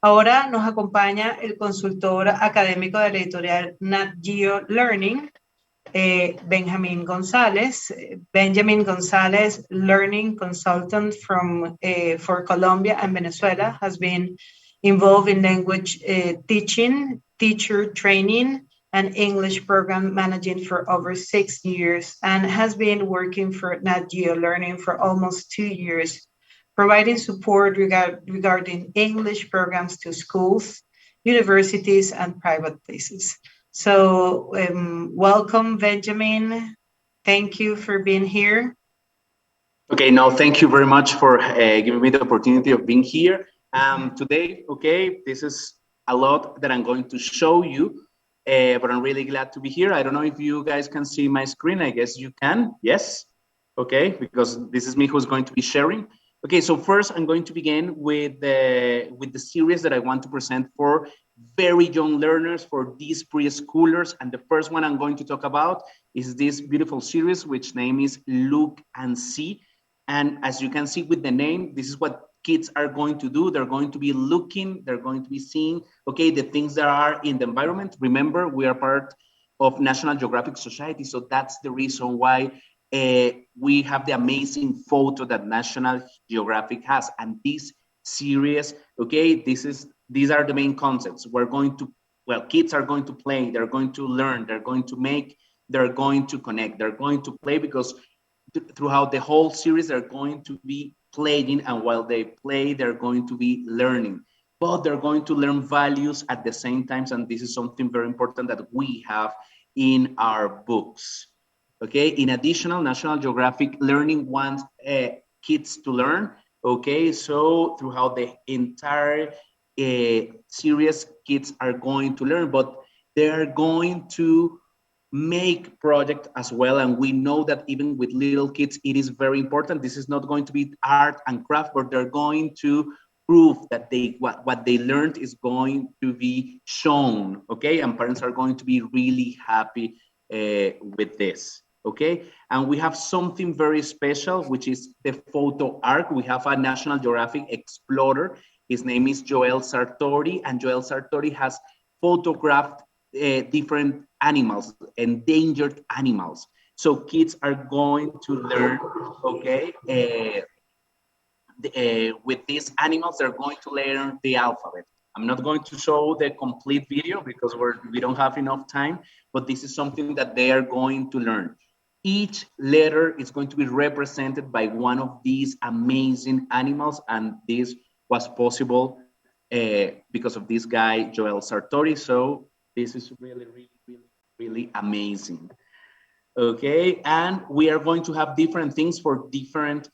Ahora nos acompaña el consultor académico de la editorial Nat Geo Learning, Benjamin González. Benjamin González, learning consultant for Colombia and Venezuela, has been involved in language teaching, teacher training, and English program managing for over 6 years, and has been working for Nat Geo Learning for almost 2 years, providing support regarding English programs to schools, universities, and private places. So welcome, Benjamin. Thank you for being here. Okay, no, thank you very much for giving me the opportunity of being here. Today, okay, this is a lot that I'm going to show you, but I'm really glad to be here. I don't know if you guys can see my screen. I guess you can, yes? Okay, because this is me who's going to be sharing. Okay, so first I'm going to begin with the series that I want to present for very young learners, for these preschoolers. And the first one I'm going to talk about is this beautiful series, which name is Look and See. And as you can see with the name, this is what kids are going to do. They're going to be looking, they're going to be seeing, okay, the things that are in the environment. Remember, we are part of National Geographic Society, so that's the reason why we have the amazing photo that National Geographic has. And this series, okay, these are the main concepts. We're going to, well, kids are going to play, they're going to learn, they're going to make, they're going to connect, they're going to play, because throughout the whole series, they're going to be playing, and while they play, they're going to be learning. But they're going to learn values at the same time, and this is something very important that we have in our books. Okay, in addition, National Geographic Learning wants kids to learn. Okay, so throughout the entire series, kids are going to learn, but they're going to make project as well. And we know that even with little kids, it is very important. This is not going to be art and craft, but they're going to prove that what they learned is going to be shown. Okay, and parents are going to be really happy with this. Okay, and we have something very special, which is the photo arc. We have a National Geographic explorer. His name is Joel Sartori, and Joel Sartori has photographed different animals, endangered animals. So kids are going to learn, okay, with these animals, they're going to learn the alphabet. I'm not going to show the complete video because we don't have enough time, but this is something that they are going to learn. Each letter is going to be represented by one of these amazing animals, and this was possible because of this guy, Joel Sartori. So this is really amazing. Okay, and we are going to have different things for different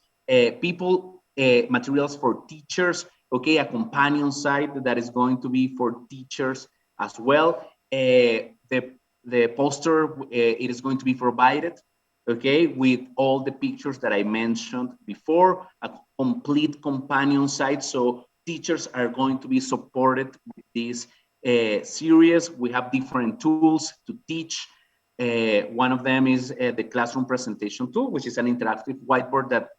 people, materials for teachers, okay, a companion site that is going to be for teachers as well. The poster, it is going to be provided, okay, with all the pictures that I mentioned before, a complete companion site. So teachers are going to be supported with this series. We have different tools to teach. One of them is the classroom presentation tool, which is an interactive whiteboard that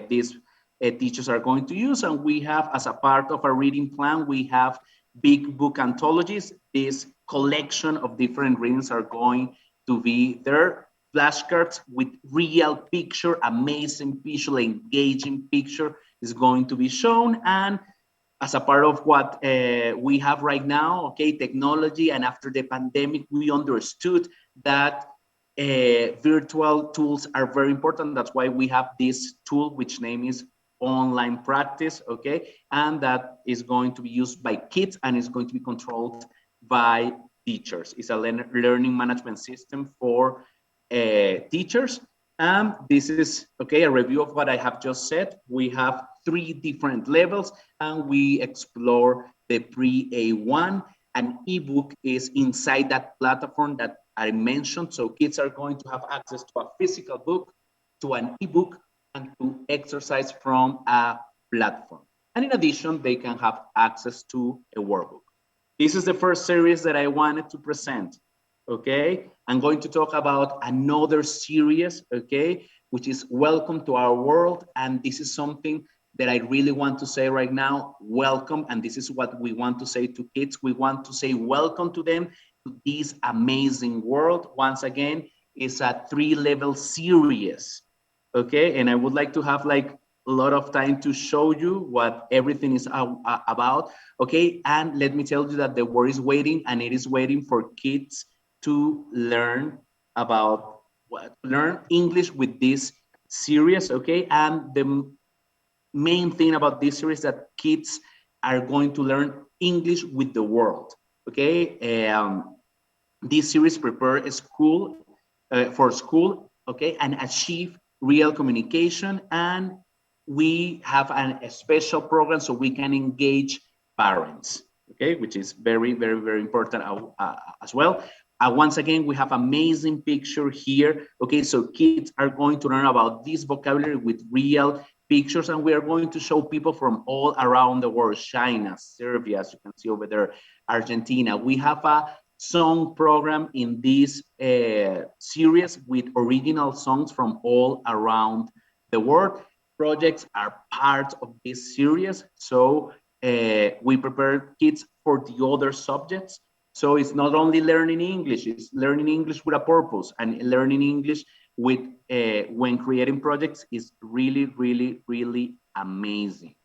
these teachers are going to use. And we have, as a part of our reading plan, we have big book anthologies. This collection of different readings are going to be there. Flashcards with real picture, amazing visual, engaging picture is going to be shown. And as a part of what we have right now, okay, technology, and after the pandemic, we understood that virtual tools are very important. That's why we have this tool, which name is Online Practice, okay? And that is going to be used by kids and is going to be controlled by teachers. It's a learning management system for teachers. This is, okay, a review of what I have just said. We have 3 different levels, and we explore the pre-A1. An ebook is inside that platform that I mentioned. So kids are going to have access to a physical book, to an ebook, and to exercise from a platform. And in addition, they can have access to a workbook. This is the first series that I wanted to present. Okay, I'm going to talk about another series, okay, which is Welcome to Our World. And this is something that I really want to say right now, welcome. And this is what we want to say to kids. We want to say welcome to them to this amazing world. Once again, it's a 3-level series, okay? And I would like to have like a lot of time to show you what everything is about, okay? And let me tell you that the world is waiting, and it is waiting for kids to learn about learn English with this series, okay? And the main thing about this series is that kids are going to learn English with the world, okay? This series prepare a school for school, okay, and achieve real communication. And we have a special program so we can engage parents, okay, which is very, very, very important as well. Once again, we have amazing picture here, okay, so kids are going to learn about this vocabulary with real pictures, and we are going to show people from all around the world, China, Serbia, as you can see over there, Argentina. We have a song program in this series with original songs from all around the world. Projects are part of this series, so we prepare kids for the other subjects. So it's not only learning English, it's learning English with a purpose, and learning English with when creating projects is really, really, really amazing.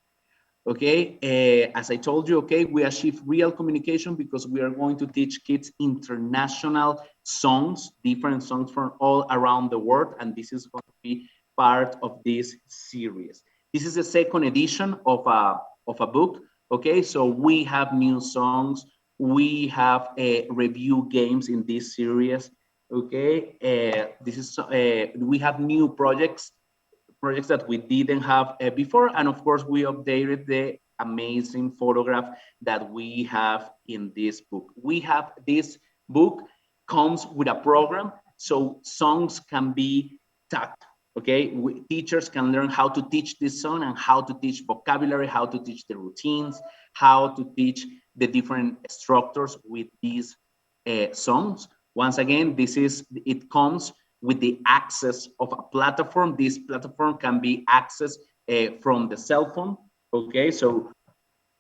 Okay, as I told you, okay, we achieve real communication because we are going to teach kids international songs, different songs from all around the world, and this is going to be part of this series. This is the second edition of a book, okay, so we have new songs, we have review games in this series, okay, this is we have new projects that we didn't have before, and of course we updated the amazing photograph that we have in this book. We have this book comes with a program, so songs can be taught, okay? Teachers can learn how to teach this song and how to teach vocabulary, how to teach the routines, how to teach the different structures with these songs. Once again, it comes with the access of a platform. This platform can be accessed from the cell phone, okay? So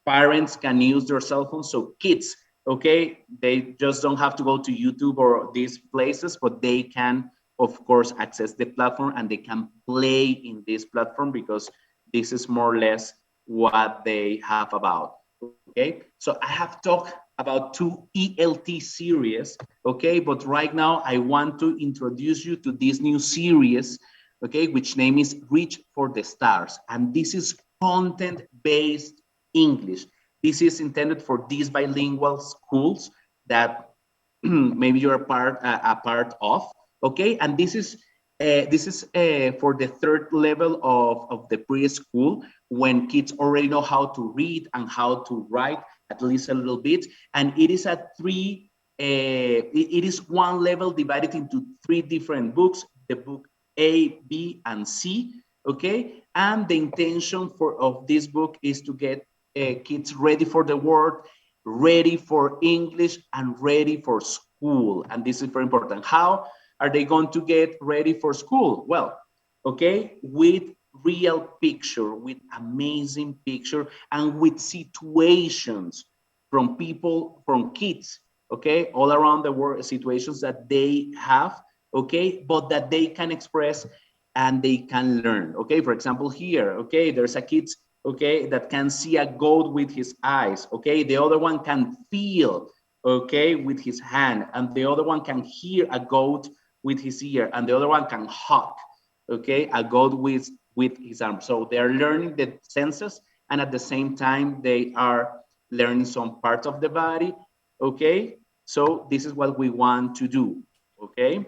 parents can use their cell phone, so kids, okay, they just don't have to go to YouTube or these places, but they can, of course, access the platform and they can play in this platform because this is more or less what they have about, okay? So I have talked about 2 ELT series, okay? But right now I want to introduce you to this new series, okay? Which name is Reach for the Stars. And this is content-based English. This is intended for these bilingual schools that maybe you're a part of, okay? And this is for the 3rd level of the preschool, when kids already know how to read and how to write, at least a little bit. And it is it is 1 level divided into 3 different books, the book A, B, and C, okay? And the intention of this book is to get kids ready for the world, ready for English, and ready for school. And this is very important. How are they going to get ready for school? Well, okay, with real picture, with amazing picture, and with situations from people, from kids, okay, all around the world, situations that they have, okay, but that they can express and they can learn, okay? For example, here, okay, there's a kid, okay, that can see a goat with his eyes, okay? The other one can feel, okay, with his hand, and the other one can hear a goat with his ear, and the other one can hug, okay, a goat with his arm. So they're learning the senses, and at the same time, they are learning some parts of the body, okay? So this is what we want to do, okay?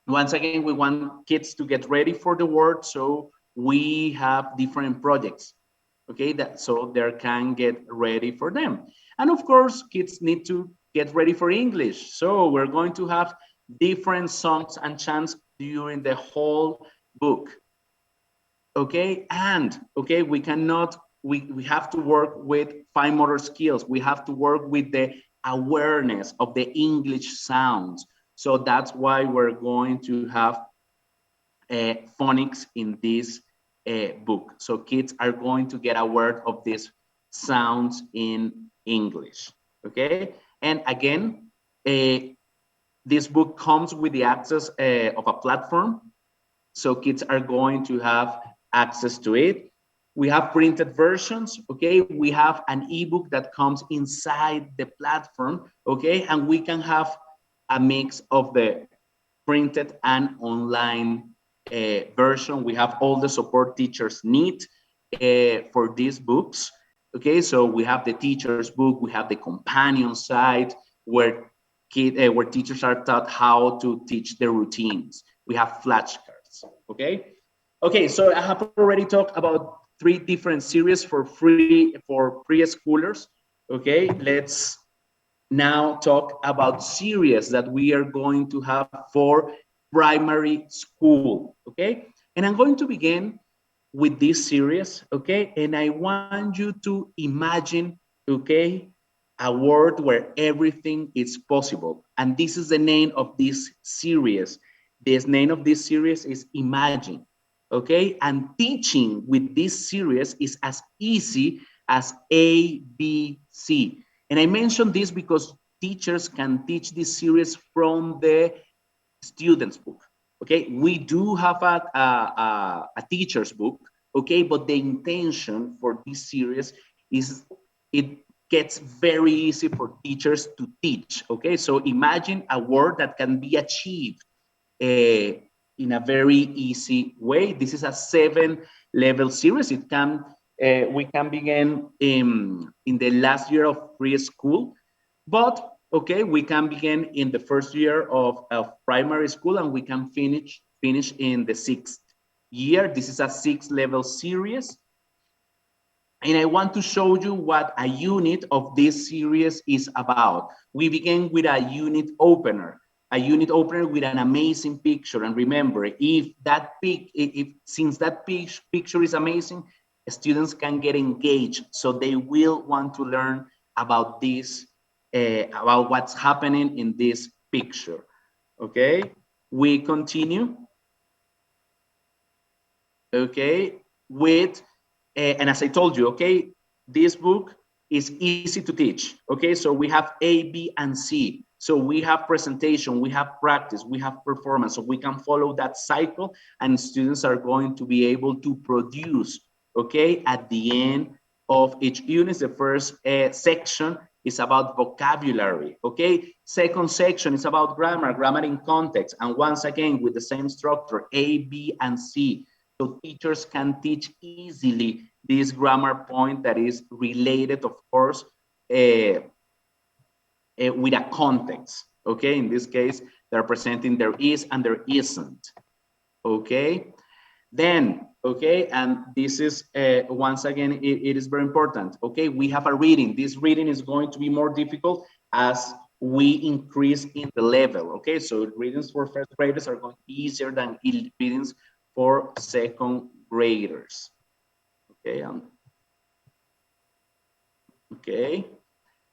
Once again, we want kids to get ready for the world, so we have different projects, okay, so they can get ready for them. And of course, kids need to get ready for English. So we're going to have different songs and chants during the whole book, okay? And okay, we have to work with fine motor skills. We have to work with the awareness of the English sounds. So that's why we're going to have phonics in this book. So kids are going to get aware of these sounds in English, okay? And again, this book comes with the access of a platform. So kids are going to have access to it. We have printed versions, okay? We have an ebook that comes inside the platform, okay? And we can have a mix of the printed and online version. We have all the support teachers need for these books, okay? So we have the teacher's book, we have the companion side where teachers are taught how to teach their routines. We have flashcards, okay? Okay, so I have already talked about 3 different series for preschoolers, okay? Let's now talk about series that we are going to have for primary school, okay? And I'm going to begin with this series, okay? And I want you to imagine, okay, a world where everything is possible. And this is the name of this series. The name of this series is Imagine, okay? And teaching with this series is as easy as ABC. And I mentioned this because teachers can teach this series from the student's book, okay? We do have a teacher's book, okay? But the intention for this series is it gets very easy for teachers to teach, okay? So imagine a word that can be achieved in a very easy way. This is a 7-level series. It can we can begin in the last year of preschool, but okay, we can begin in the first year of primary school, and we can finish in the 6th year. This is a 6-level series. And I want to show you what a unit of this series is about. We begin with a unit opener with an amazing picture. And remember, since that picture is amazing, students can get engaged. So they will want to learn about this, about what's happening in this picture. Okay, we continue. Okay, with and as I told you, okay, this book is easy to teach. Okay, so we have A, B, and C. So we have presentation, we have practice, we have performance. So we can follow that cycle, and students are going to be able to produce, okay, at the end of each unit. The first section is about vocabulary, okay? Second section is about grammar in context. And once again, with the same structure, A, B, and C. So teachers can teach easily this grammar point that is related, of course, with a context, okay? In this case, they're presenting there is and there isn't, okay? Then, okay, and this is, once again, it is very important, okay? We have a reading. This reading is going to be more difficult as we increase in the level, okay? So readings for first graders are going to be easier than readings for second graders, okay? Okay.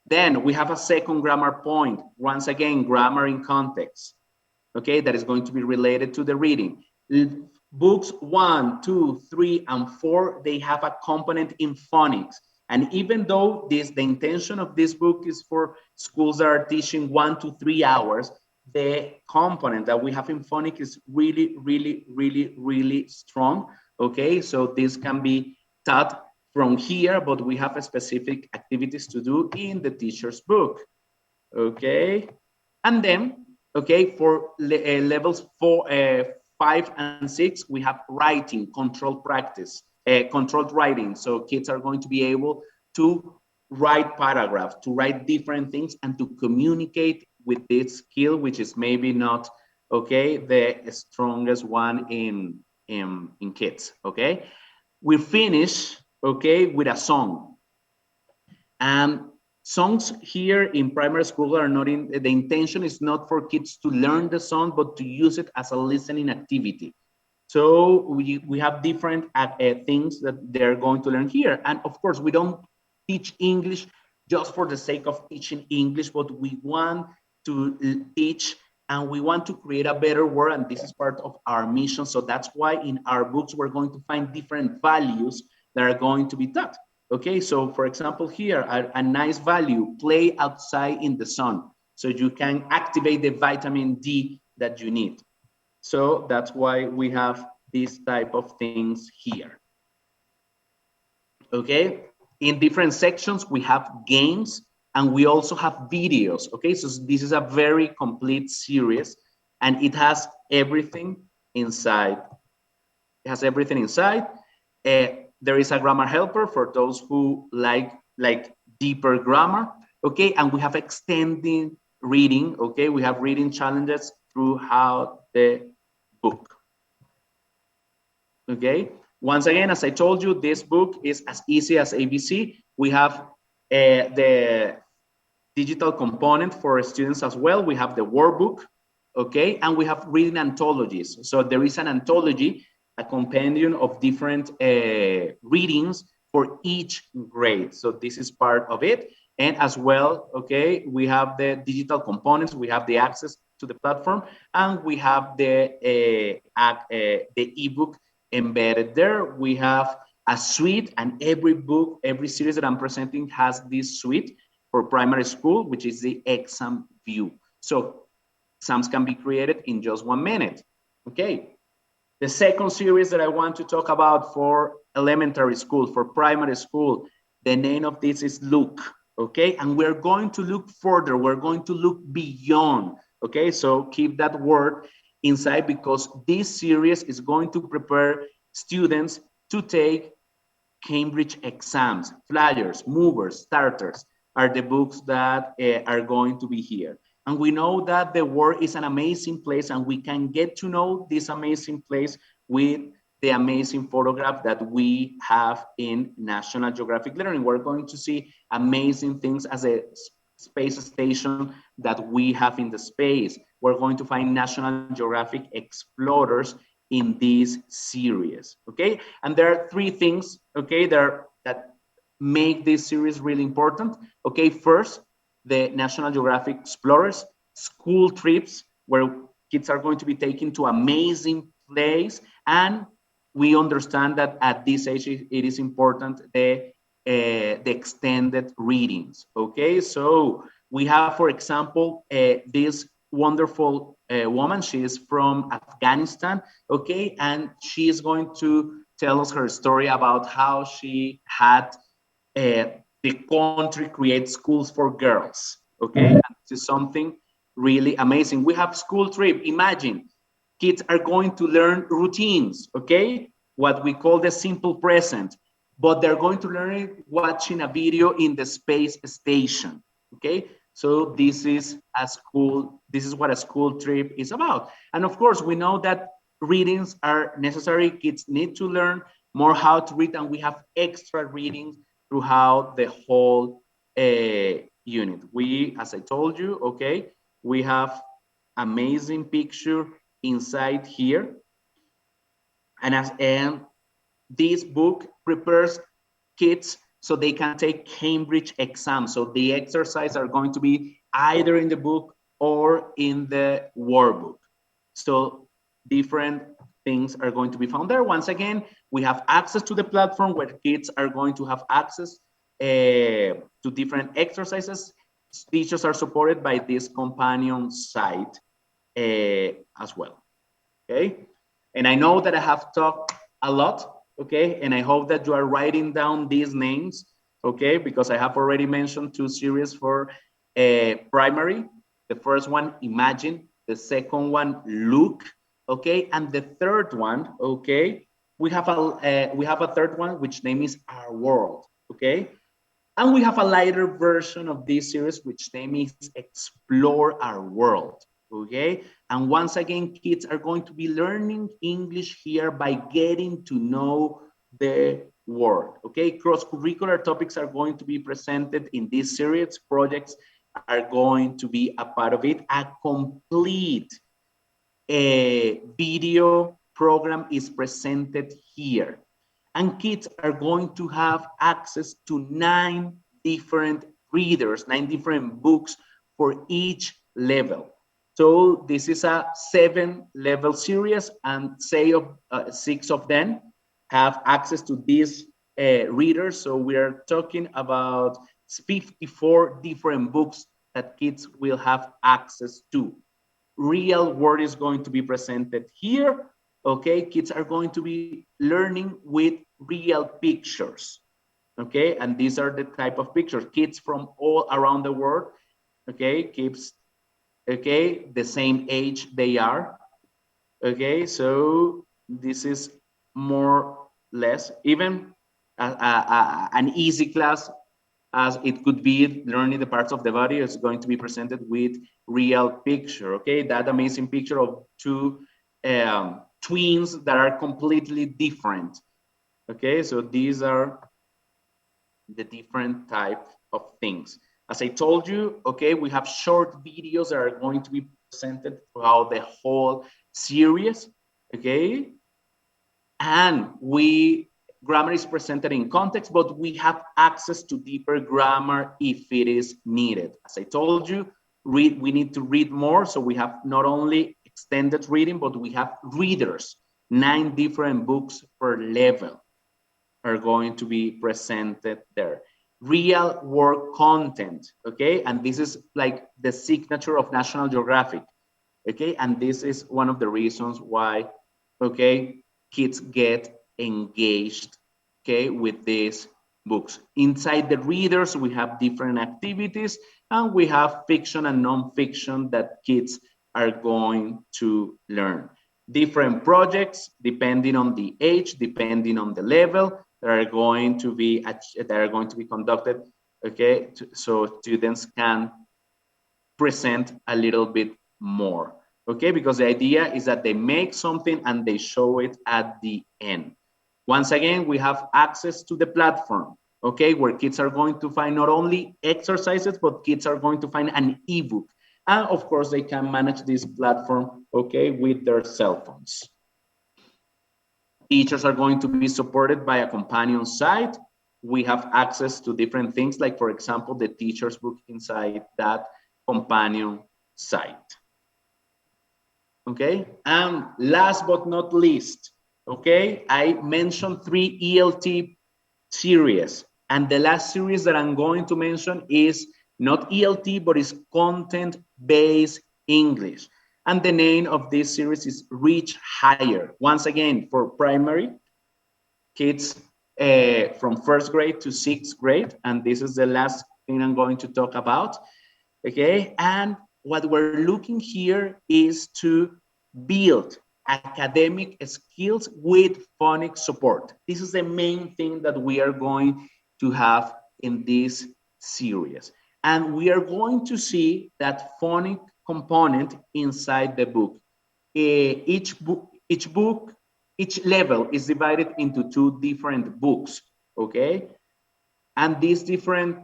Then we have a second grammar point. Once again, grammar in context, okay? That is going to be related to the reading. Books 1, 2, 3, and 4, they have a component in phonics. And even though the intention of this book is for schools that are teaching 1 to 3 hours, the component that we have in phonics is really, really, really, really strong, okay? So this can be taught from here, but we have specific activities to do in the teacher's book, okay? And then, okay, for levels 5 and 6, we have writing, controlled practice, controlled writing. So kids are going to be able to write paragraphs, to write different things, and to communicate with this skill, which is maybe not, okay, the strongest one in kids, okay? We finish, okay, with a song. And songs here in primary school are not in, the intention is not for kids to learn the song, but to use it as a listening activity. So we have different things that they're going to learn here. And of course, we don't teach English just for the sake of teaching English, but we want to teach and we want to create a better world, and this is part of our mission. So that's why in our books, we're going to find different values that are going to be taught. Okay, so for example, here, a nice value, play outside in the sun, so you can activate the vitamin D that you need. So that's why we have this type of things here. Okay, in different sections, we have games, and we also have videos. Okay, so this is a very complete series, and it has everything inside. It has everything inside. There is a grammar helper for those who like deeper grammar. Okay, and we have extending reading. Okay, we have reading challenges throughout the book. Okay, once again, as I told you, this book is as easy as ABC. We have the digital component for students as well. We have the workbook, okay, and we have reading anthologies. So there is an anthology, a compendium of different readings for each grade. So this is part of it. And as well, okay, we have the digital components, we have the access to the platform, and we have the ebook embedded there. We have a suite, and every book, every series that I'm presenting has this suite for primary school, which is the exam view. So exams can be created in just 1 minute. Okay. The second series that I want to talk about for elementary school, for primary school, the name of this is Look. Okay. And we're going to look further. We're going to look beyond. Okay. So keep that word inside, because this series is going to prepare students to take Cambridge exams. Flyers, movers, starters are the books that are going to be here. And we know that the world is an amazing place, and we can get to know this amazing place with the amazing photograph that we have in National Geographic Learning. We're going to see amazing things as a space station that we have in the space. We're going to find National Geographic explorers in this series, okay? And there are 3 things, okay, that make this series really important. Okay, first, the National Geographic Explorers, school trips, where kids are going to be taken to amazing place, and we understand that at this age it is important the extended readings. Okay, so we have, for example, this wonderful woman. She is from Afghanistan. Okay, and she is going to tell us her story about how she had the country create schools for girls. Okay, and this is something really amazing. We have school trip. Imagine kids are going to learn routines. Okay, what we call the simple present, but they're going to learn it watching a video in the space station. Okay, so this is what a school trip is about. And of course, we know that readings are necessary. Kids need to learn more how to read, and we have extra readings throughout the whole unit. We, as I told you, okay, we have amazing picture inside here. And this book prepares kids so they can take Cambridge exams. So the exercises are going to be either in the book or in the workbook. So different things are going to be found there. Once again, we have access to the platform where kids are going to have access to different exercises. Teachers are supported by this companion site as well. Okay, and I know that I have talked a lot. Okay, and I hope that you are writing down these names. Okay, because I have already mentioned 2 series for primary. The first one, Imagine. The second one, Look. Okay, and the third one, okay, we have a third one which name is Our World. Okay, and we have a lighter version of this series which name is Explore Our World. Okay, and once again, kids are going to be learning English here by getting to know the world. Okay, cross-curricular topics are going to be presented in this series. Projects are going to be a part of it. A complete video program is presented here, and kids are going to have access to 9 different readers, 9 different books for each level. So this is a 7-level series, and 6 of them have access to these readers. So we are talking about 54 different books that kids will have access to. Real word is going to be presented here. Okay, kids are going to be learning with real pictures. Okay, and these are the type of pictures. Kids from all around the world, okay, kids, okay, the same age they are. Okay, so this is more or less even an easy class, as it could be learning the parts of the body, is going to be presented with real picture. Okay, that amazing picture of two twins that are completely different. Okay, so these are the different type of things. As I told you, okay, we have short videos that are going to be presented throughout the whole series, okay? And grammar is presented in context, but we have access to deeper grammar if it is needed. As I told you, we need to read more, so we have not only extended reading, but we have readers. 9 different books per level are going to be presented there. Real world content, okay? And this is like the signature of National Geographic, okay? And this is one of the reasons why, okay, kids get engaged, okay, with these books. Inside the readers, we have different activities, and we have fiction and non-fiction that kids are going to learn. Different projects, depending on the age, depending on the level, that are going to be conducted, okay, so students can present a little bit more, okay, because the idea is that they make something and they show it at the end. Once again, we have access to the platform, okay, where kids are going to find not only exercises, but kids are going to find an ebook. And of course, they can manage this platform, okay, with their cell phones. Teachers are going to be supported by a companion site. We have access to different things, like, for example, the teacher's book inside that companion site. Okay, and last but not least, okay, I mentioned 3 ELT series, and the last series that I'm going to mention is not ELT, but is content-based English. And the name of this series is Reach Higher. Once again, for primary kids from 1st grade to 6th grade. And this is the last thing I'm going to talk about. Okay, and what we're looking here is to build academic skills with phonics support. This is the main thing that we are going to have in this series. And we are going to see that phonic component inside the book. Each level is divided into 2 different books, okay? And these different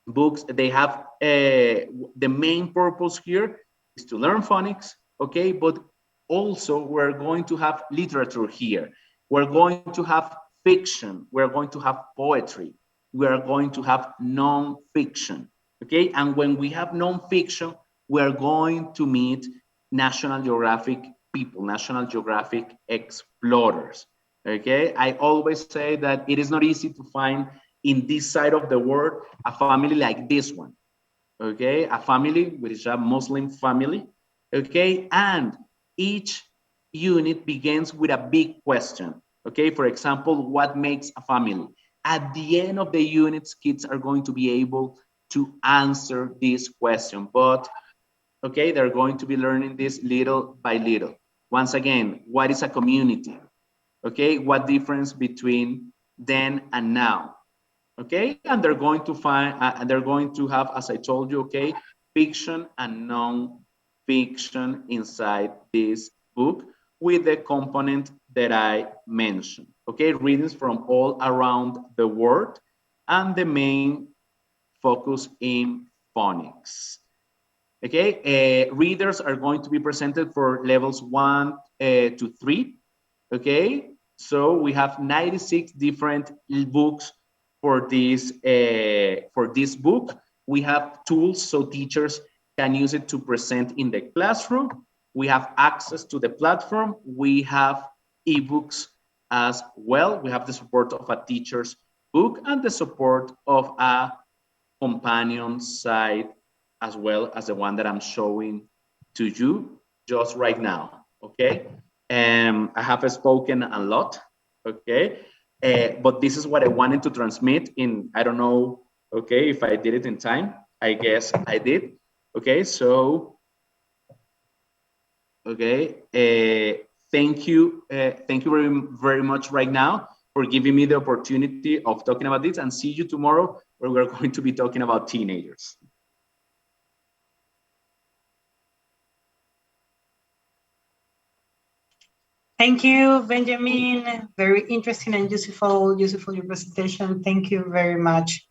books, they have the main purpose here is to learn phonics, okay? But also we're going to have literature here. We're going to have fiction. We're going to have poetry. We're going to have non-fiction, okay? And when we have non-fiction, we're going to meet National Geographic people, National Geographic explorers, okay? I always say that it is not easy to find in this side of the world a family like this one, okay? A family which is a Muslim family, okay? And each unit begins with a big question, okay? For example, what makes a family? At the end of the units, kids are going to be able to answer this question, but okay, they're going to be learning this little by little. Once again, what is a community? Okay, what difference between then and now? Okay, and they're going to find, and they're going to have, as I told you, okay, fiction and non-fiction inside this book with the component that I mentioned. Okay, readings from all around the world, and the main focus in phonics. Okay, readers are going to be presented for levels 1 to 3. Okay, so we have 96 different books for this book. We have tools so teachers can use it to present in the classroom. We have access to the platform. We have ebooks as well. We have the support of a teacher's book and the support of a companion site as well as the one that I'm showing to you just right now, okay? I have spoken a lot, okay? But this is what I wanted to transmit in, I don't know, okay, if I did it in time. I guess I did, okay? So, okay, thank you very much right now for giving me the opportunity of talking about this, and see you tomorrow where we're going to be talking about teenagers. Thank you, Benjamin. Very interesting and useful your presentation. Thank you very much.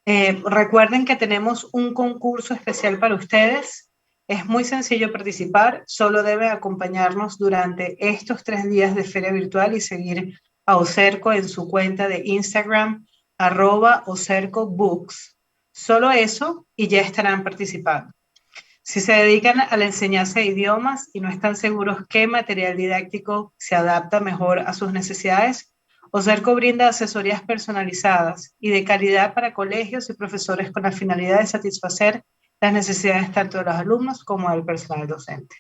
Recuerden que tenemos un concurso especial para ustedes. Es muy sencillo participar, solo deben acompañarnos durante estos 3 días de feria virtual y seguir a Ocerco en su cuenta de Instagram, @OcercoBooks. Solo eso y ya estarán participando. Si se dedican a la enseñanza de idiomas y no están seguros qué material didáctico se adapta mejor a sus necesidades, Ocerco brinda asesorías personalizadas y de calidad para colegios y profesores con la finalidad de satisfacer las necesidades tanto de los alumnos como del personal docente.